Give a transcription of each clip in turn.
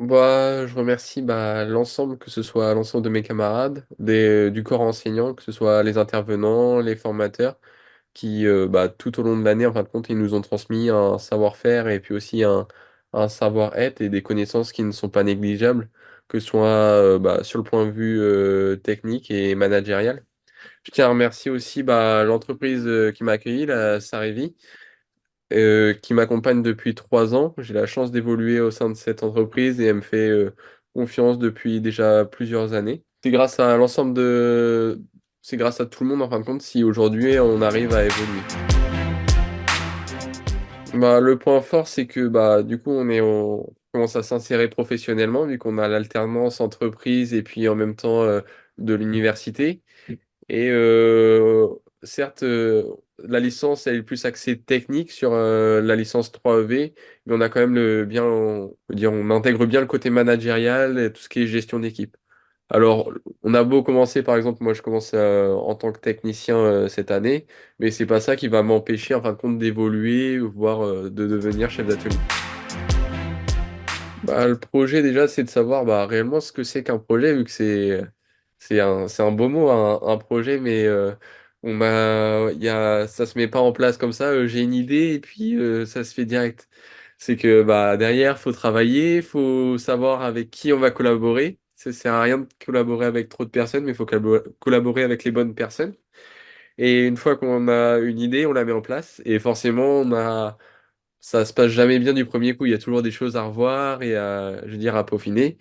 Je remercie l'ensemble, que ce soit l'ensemble de mes camarades, du corps enseignant, que ce soit les intervenants, les formateurs, qui tout au long de l'année, en fin de compte, ils nous ont transmis un savoir-faire et puis aussi un savoir-être et des connaissances qui ne sont pas négligeables, que ce soit sur le point de vue technique et managérial. Je tiens à remercier aussi l'entreprise qui m'a accueilli, la Sarevi, qui m'accompagne depuis 3 ans. J'ai la chance d'évoluer au sein de cette entreprise et elle me fait confiance depuis déjà plusieurs années. C'est grâce à tout le monde en fin de compte si aujourd'hui on arrive à évoluer. Le point fort, c'est que du coup on commence à s'insérer professionnellement vu qu'on a l'alternance entreprise et puis en même temps de l'université. Et certes, la licence elle est plus axée technique sur la licence 3EV, mais on a quand même on peut dire, on intègre bien le côté managérial et tout ce qui est gestion d'équipe. Alors, on a beau commencer, par exemple, moi je commence en tant que technicien cette année, mais c'est pas ça qui va m'empêcher en fin de compte d'évoluer, voire de devenir chef d'atelier. Le projet déjà, c'est de savoir réellement ce que c'est qu'un projet, vu que c'est un beau mot, un projet, mais ça se met pas en place comme ça. J'ai une idée et puis ça se fait direct. C'est que derrière, faut travailler, faut savoir avec qui on va collaborer. Ça sert à rien de collaborer avec trop de personnes, mais il faut collaborer avec les bonnes personnes. Et une fois qu'on a une idée, on la met en place. Et forcément, ça se passe jamais bien du premier coup. Il y a toujours des choses à revoir et je veux dire, à peaufiner.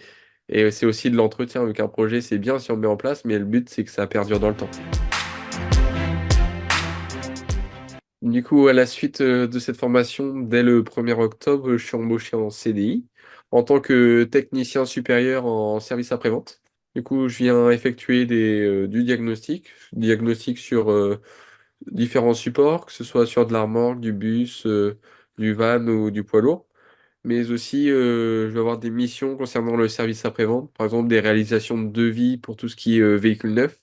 Et c'est aussi de l'entretien, vu qu'un projet, c'est bien si on le met en place, mais le but, c'est que ça perdure dans le temps. Du coup, à la suite de cette formation, dès le 1er octobre, je suis embauché en CDI en tant que technicien supérieur en service après-vente. Du coup, je viens effectuer du diagnostic sur différents supports, que ce soit sur de la remorque, du bus, du van ou du poids lourd. Mais aussi je vais avoir des missions concernant le service après-vente, par exemple des réalisations de devis pour tout ce qui est véhicule neuf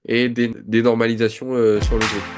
et des normalisations sur le groupe.